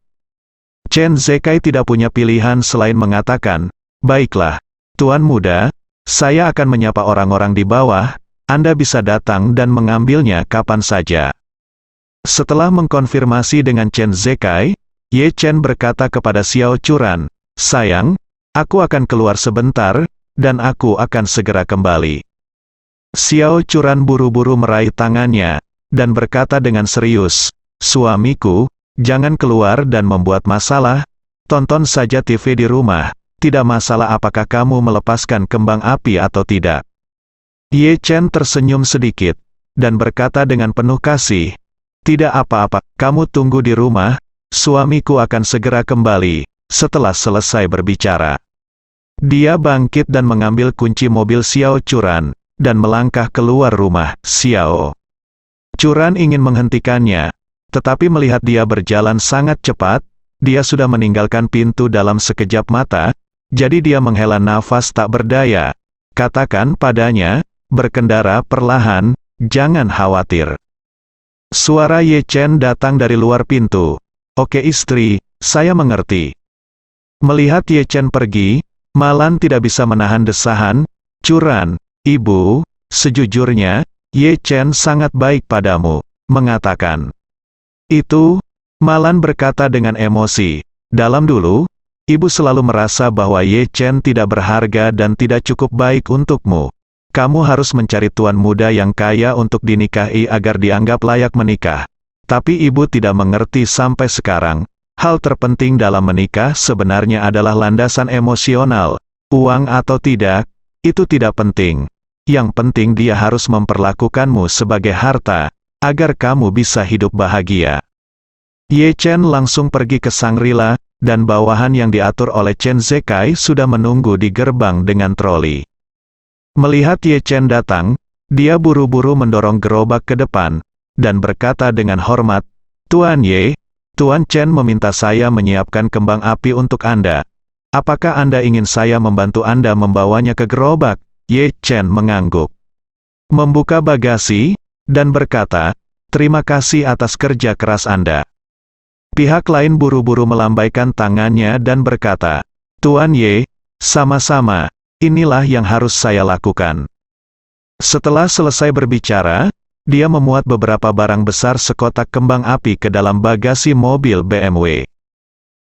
Chen Zekai tidak punya pilihan selain mengatakan, baiklah, tuan muda, saya akan menyapa orang-orang di bawah, Anda bisa datang dan mengambilnya kapan saja. Setelah mengkonfirmasi dengan Chen Zekai, Ye Chen berkata kepada Xiao Churan, sayang, aku akan keluar sebentar, dan aku akan segera kembali. Xiao Churan buru-buru meraih tangannya, dan berkata dengan serius, suamiku, jangan keluar dan membuat masalah, tonton saja TV di rumah, tidak masalah apakah kamu melepaskan kembang api atau tidak. Ye Chen tersenyum sedikit, dan berkata dengan penuh kasih, tidak apa-apa, kamu tunggu di rumah, suamiku akan segera kembali, setelah selesai berbicara. Dia bangkit dan mengambil kunci mobil Xiao Churan, dan melangkah keluar rumah. Xiao Churan ingin menghentikannya, tetapi melihat dia berjalan sangat cepat, dia sudah meninggalkan pintu dalam sekejap mata, jadi dia menghela nafas tak berdaya. Katakan padanya, berkendara perlahan, jangan khawatir. Suara Ye Chen datang dari luar pintu. Oke istri, saya mengerti. Melihat Ye Chen pergi, Malan tidak bisa menahan desahan, Churan, ibu, sejujurnya, Ye Chen sangat baik padamu, mengatakan. Itu, Malan berkata dengan emosi, dalam dulu, ibu selalu merasa bahwa Ye Chen tidak berharga dan tidak cukup baik untukmu. Kamu harus mencari tuan muda yang kaya untuk dinikahi agar dianggap layak menikah. Tapi ibu tidak mengerti sampai sekarang. Hal terpenting dalam menikah sebenarnya adalah landasan emosional. Uang atau tidak, itu tidak penting. Yang penting dia harus memperlakukanmu sebagai harta, agar kamu bisa hidup bahagia. Ye Chen langsung pergi ke Shangri-La, dan bawahan yang diatur oleh Chen Zekai sudah menunggu di gerbang dengan troli. Melihat Ye Chen datang, dia buru-buru mendorong gerobak ke depan, dan berkata dengan hormat, Tuan Ye, Tuan Chen meminta saya menyiapkan kembang api untuk Anda. Apakah Anda ingin saya membantu Anda membawanya ke gerobak? Ye Chen mengangguk. Membuka bagasi, dan berkata, terima kasih atas kerja keras Anda. Pihak lain buru-buru melambaikan tangannya dan berkata, Tuan Ye, sama-sama. Inilah yang harus saya lakukan. Setelah selesai berbicara, dia memuat beberapa barang besar sekotak kembang api ke dalam bagasi mobil BMW.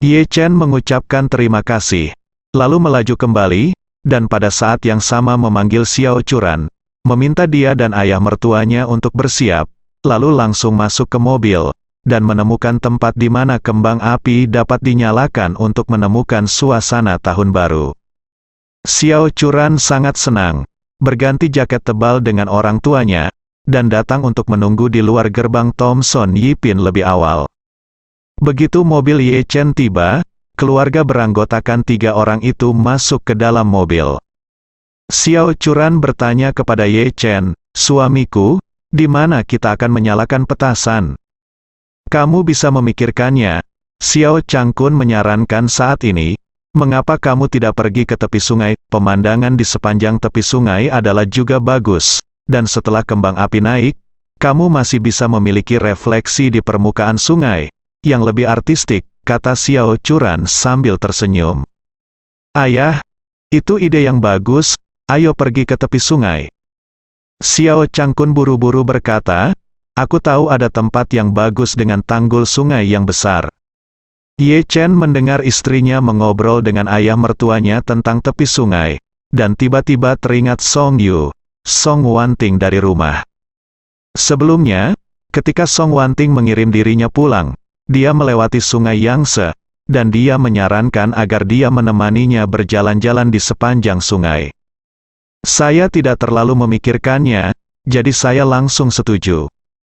Ye Chen mengucapkan terima kasih, lalu melaju kembali, dan pada saat yang sama memanggil Xiao Churan, meminta dia dan ayah mertuanya untuk bersiap, lalu langsung masuk ke mobil, dan menemukan tempat di mana kembang api dapat dinyalakan untuk menemukan suasana tahun baru. Xiao Churan sangat senang, berganti jaket tebal dengan orang tuanya, dan datang untuk menunggu di luar gerbang Thomson Yipin lebih awal. Begitu mobil Ye Chen tiba, keluarga beranggotakan 3 orang itu masuk ke dalam mobil. Xiao Churan bertanya kepada Ye Chen, suamiku, di mana kita akan menyalakan petasan? Kamu bisa memikirkannya. Xiao Changkun menyarankan saat ini, mengapa kamu tidak pergi ke tepi sungai? Pemandangan di sepanjang tepi sungai adalah juga bagus, dan setelah kembang api naik, kamu masih bisa memiliki refleksi di permukaan sungai, yang lebih artistik, kata Xiao Churan sambil tersenyum. Ayah, itu ide yang bagus, ayo pergi ke tepi sungai. Xiao Changkun buru-buru berkata, aku tahu ada tempat yang bagus dengan tanggul sungai yang besar. Ye Chen mendengar istrinya mengobrol dengan ayah mertuanya tentang tepi sungai, dan tiba-tiba teringat Song Yu, Song Wanting dari rumah. Sebelumnya, ketika Song Wanting mengirim dirinya pulang, dia melewati sungai Yangtze, dan dia menyarankan agar dia menemaninya berjalan-jalan di sepanjang sungai. Saya tidak terlalu memikirkannya, jadi saya langsung setuju.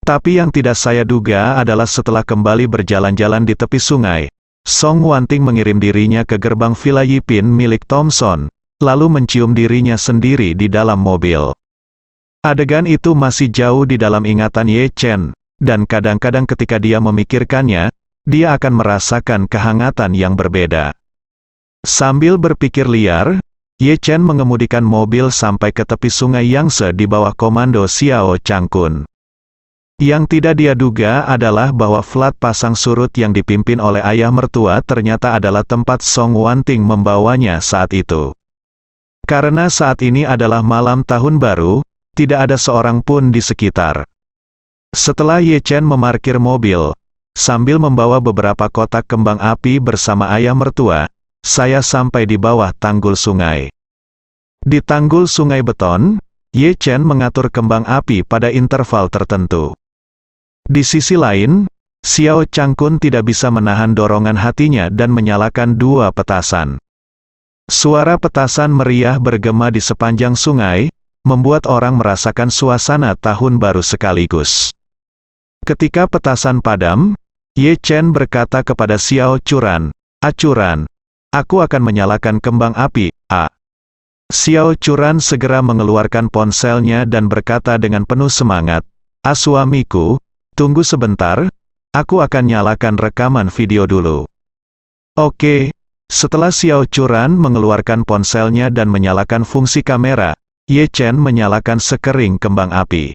Tapi yang tidak saya duga adalah setelah kembali berjalan-jalan di tepi sungai, Song Wanting mengirim dirinya ke gerbang Villa Yipin milik Thompson, lalu mencium dirinya sendiri di dalam mobil. Adegan itu masih jauh di dalam ingatan Ye Chen, dan kadang-kadang ketika dia memikirkannya, dia akan merasakan kehangatan yang berbeda. Sambil berpikir liar, Ye Chen mengemudikan mobil sampai ke tepi sungai Yangtze di bawah komando Xiao Changkun. Yang tidak dia duga adalah bahwa flat pasang surut yang dipimpin oleh ayah mertua ternyata adalah tempat Song Wanting membawanya saat itu. Karena saat ini adalah malam tahun baru, tidak ada seorang pun di sekitar. Setelah Ye Chen memarkir mobil, sambil membawa beberapa kotak kembang api bersama ayah mertua, saya sampai di bawah tanggul sungai. Di tanggul sungai beton, Ye Chen mengatur kembang api pada interval tertentu. Di sisi lain, Xiao Changkun tidak bisa menahan dorongan hatinya dan menyalakan dua petasan. Suara petasan meriah bergema di sepanjang sungai, membuat orang merasakan suasana tahun baru sekaligus. Ketika petasan padam, Ye Chen berkata kepada Xiao Churan, "Acuran, aku akan menyalakan kembang api, A." Xiao Churan segera mengeluarkan ponselnya dan berkata dengan penuh semangat, "Suamiku, tunggu sebentar, aku akan nyalakan rekaman video dulu." Oke, setelah Xiao Churan mengeluarkan ponselnya dan menyalakan fungsi kamera, Ye Chen menyalakan sekering kembang api.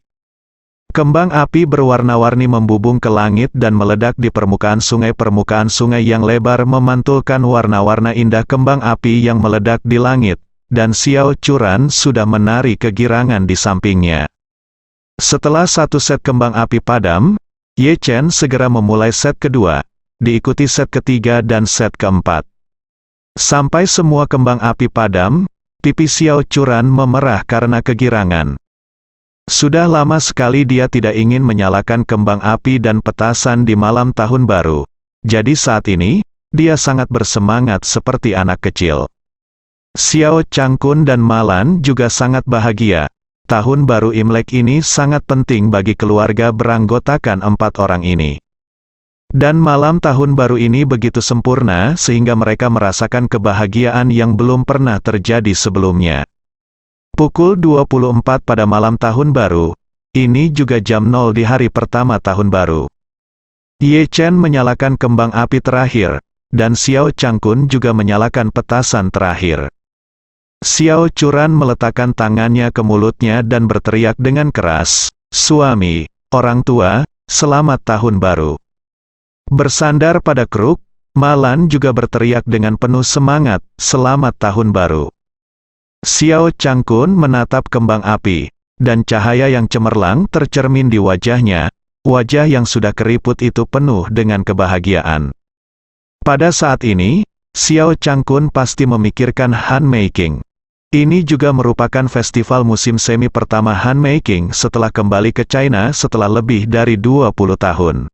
Kembang api berwarna-warni membubung ke langit dan meledak di permukaan sungai. Permukaan sungai yang lebar memantulkan warna-warna indah kembang api yang meledak di langit, dan Xiao Churan sudah menari kegirangan di sampingnya. Setelah satu set kembang api padam, Ye Chen segera memulai set kedua, diikuti set ketiga dan set keempat. Sampai semua kembang api padam, pipi Xiao Churan memerah karena kegirangan. Sudah lama sekali dia tidak ingin menyalakan kembang api dan petasan di malam tahun baru. Jadi saat ini, dia sangat bersemangat seperti anak kecil. Xiao Changkun dan Malan juga sangat bahagia. Tahun baru Imlek ini sangat penting bagi keluarga beranggotakan 4 orang ini. Dan malam tahun baru ini begitu sempurna sehingga mereka merasakan kebahagiaan yang belum pernah terjadi sebelumnya. Pukul 24 pada malam tahun baru, ini juga jam 0 di hari pertama tahun baru. Ye Chen menyalakan kembang api terakhir, dan Xiao Changkun juga menyalakan petasan terakhir. Xiao Churan meletakkan tangannya ke mulutnya dan berteriak dengan keras, "Suami, orang tua, selamat tahun baru." Bersandar pada kruk, Malan juga berteriak dengan penuh semangat, "Selamat tahun baru." Xiao Changkun menatap kembang api, dan cahaya yang cemerlang tercermin di wajahnya. Wajah yang sudah keriput itu penuh dengan kebahagiaan. Pada saat ini, Xiao Changkun pasti memikirkan handmaking. Ini juga merupakan festival musim semi pertama handmaking setelah kembali ke China setelah lebih dari 20 tahun.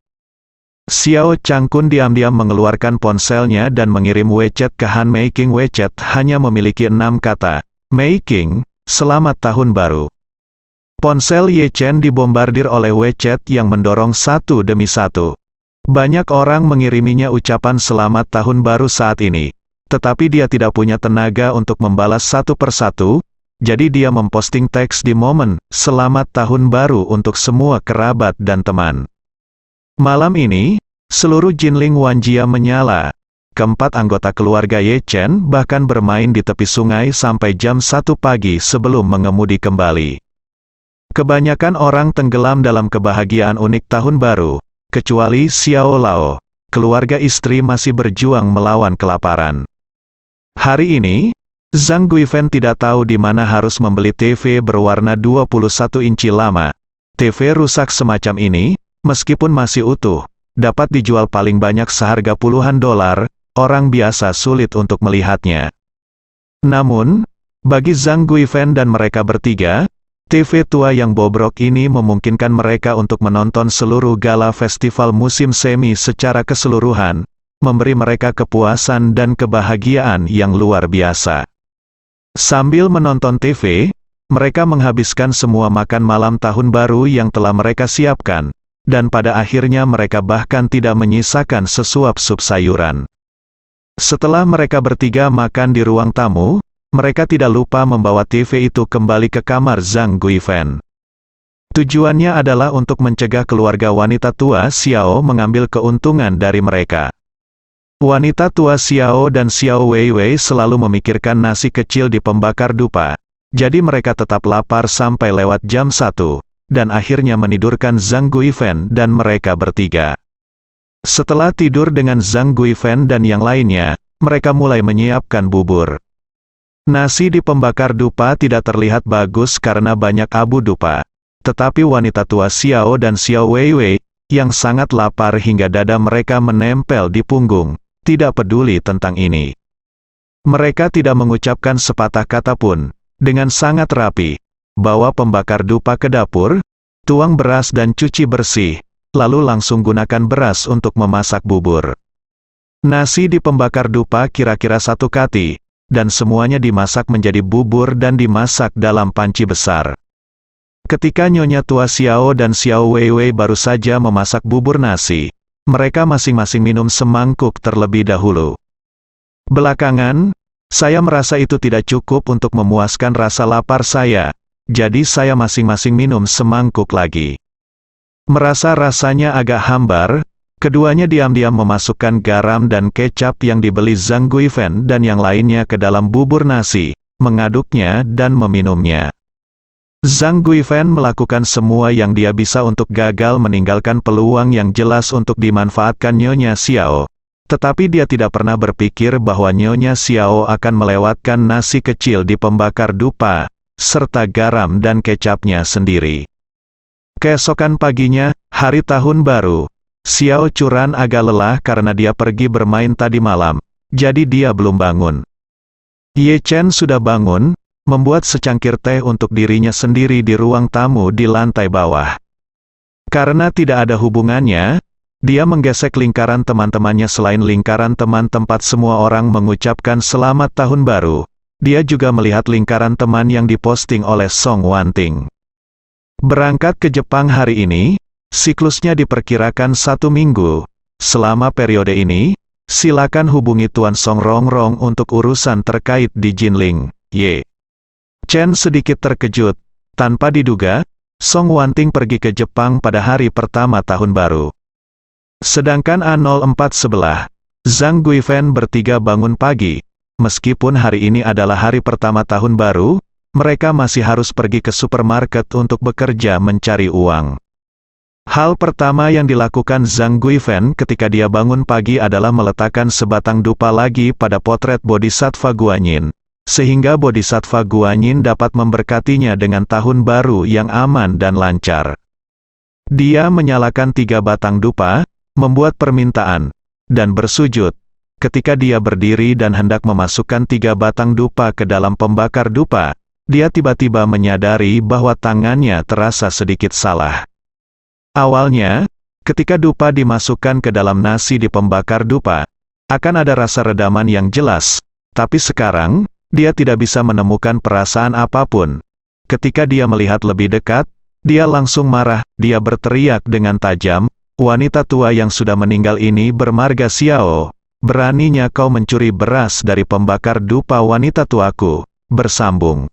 Xiao Changkun diam-diam mengeluarkan ponselnya dan mengirim WeChat ke handmaking. WeChat hanya memiliki 6 kata. "Making, selamat tahun baru." Ponsel Ye Chen dibombardir oleh WeChat yang mendorong satu demi satu. Banyak orang mengiriminya ucapan selamat tahun baru saat ini, tetapi dia tidak punya tenaga untuk membalas satu persatu, jadi dia memposting teks di momen selamat tahun baru untuk semua kerabat dan teman. Malam ini, seluruh Jinling Wanjia menyala. Keempat anggota keluarga Ye Chen bahkan bermain di tepi sungai sampai jam 1 pagi sebelum mengemudi kembali. Kebanyakan orang tenggelam dalam kebahagiaan unik tahun baru, kecuali Xiao Lao. keluarga istri masih berjuang melawan kelaparan. Hari ini, Zhang Guifen tidak tahu di mana harus membeli TV berwarna 21 inci lama. TV rusak semacam ini, meskipun masih utuh, dapat dijual paling banyak seharga puluhan dolar, orang biasa sulit untuk melihatnya. Namun, bagi Zhang Guifen dan mereka bertiga, TV tua yang bobrok ini memungkinkan mereka untuk menonton seluruh gala festival musim semi secara keseluruhan, memberi mereka kepuasan dan kebahagiaan yang luar biasa. Sambil menonton TV, mereka menghabiskan semua makan malam tahun baru yang telah mereka siapkan, dan pada akhirnya mereka bahkan tidak menyisakan sesuap sup sayuran. Setelah mereka bertiga makan di ruang tamu, mereka tidak lupa membawa TV itu kembali ke kamar Zhang Guifen. Tujuannya adalah untuk mencegah keluarga wanita tua Xiao mengambil keuntungan dari mereka. Wanita tua Xiao dan Xiao Weiwei selalu memikirkan nasi kecil di pembakar dupa, jadi mereka tetap lapar sampai lewat jam 1, dan akhirnya menidurkan Zhang Guifen dan mereka bertiga. Setelah tidur dengan Zhang Guifen dan yang lainnya, mereka mulai menyiapkan bubur. Nasi di pembakar dupa tidak terlihat bagus karena banyak abu dupa, tetapi wanita tua Xiao dan Xiao Weiwei, yang sangat lapar hingga dada mereka menempel di punggung, tidak peduli tentang ini. Mereka tidak mengucapkan sepatah kata pun. Dengan sangat rapi, bawa pembakar dupa ke dapur, tuang beras dan cuci bersih, lalu langsung gunakan beras untuk memasak bubur. Nasi di pembakar dupa kira-kira 1 kati, dan semuanya dimasak menjadi bubur dan dimasak dalam panci besar. Ketika Nyonya tua Xiao dan Xiao Weiwei baru saja memasak bubur nasi, mereka masing-masing minum semangkuk terlebih dahulu. Belakangan, saya merasa itu tidak cukup untuk memuaskan rasa lapar saya, jadi saya masing-masing minum semangkuk lagi. Merasa rasanya agak hambar, keduanya diam-diam memasukkan garam dan kecap yang dibeli Zhang Guifen dan yang lainnya ke dalam bubur nasi, mengaduknya dan meminumnya. Zhang Guifen melakukan semua yang dia bisa untuk gagal meninggalkan peluang yang jelas untuk dimanfaatkan Nyonya Xiao. Tetapi dia tidak pernah berpikir bahwa Nyonya Xiao akan melewatkan nasi kecil di pembakar dupa, serta garam dan kecapnya sendiri. Keesokan paginya, hari tahun baru, Xiao Churan agak lelah karena dia pergi bermain tadi malam, jadi dia belum bangun. Ye Chen sudah bangun, membuat secangkir teh untuk dirinya sendiri di ruang tamu di lantai bawah. Karena tidak ada hubungannya, dia menggesek lingkaran teman-temannya selain lingkaran teman tempat semua orang mengucapkan selamat tahun baru. Dia juga melihat lingkaran teman yang diposting oleh Song Wanting. Berangkat ke Jepang hari ini, siklusnya diperkirakan 1 minggu. Selama periode ini, silakan hubungi Tuan Song Rongrong untuk urusan terkait di Jinling. Ye Chen sedikit terkejut. Tanpa diduga, Song Wanting pergi ke Jepang pada hari pertama tahun baru. Sedangkan A04 sebelah, Zhang Guifen bertiga bangun pagi. Meskipun hari ini adalah hari pertama tahun baru, mereka masih harus pergi ke supermarket untuk bekerja mencari uang. Hal pertama yang dilakukan Zhang Guifen ketika dia bangun pagi adalah meletakkan sebatang dupa lagi pada potret Bodhisattva Guanyin, sehingga Bodhisattva Guanyin dapat memberkatinya dengan tahun baru yang aman dan lancar. Dia menyalakan 3 batang dupa, membuat permintaan, dan bersujud. Ketika dia berdiri dan hendak memasukkan 3 batang dupa ke dalam pembakar dupa, dia tiba-tiba menyadari bahwa tangannya terasa sedikit salah. Awalnya, ketika dupa dimasukkan ke dalam nasi di pembakar dupa, akan ada rasa redaman yang jelas, tapi sekarang, dia tidak bisa menemukan perasaan apapun. Ketika dia melihat lebih dekat, dia langsung marah. Dia berteriak dengan tajam, "Wanita tua yang sudah meninggal ini bermarga Xiao, beraninya kau mencuri beras dari pembakar dupa wanita tuaku." Bersambung.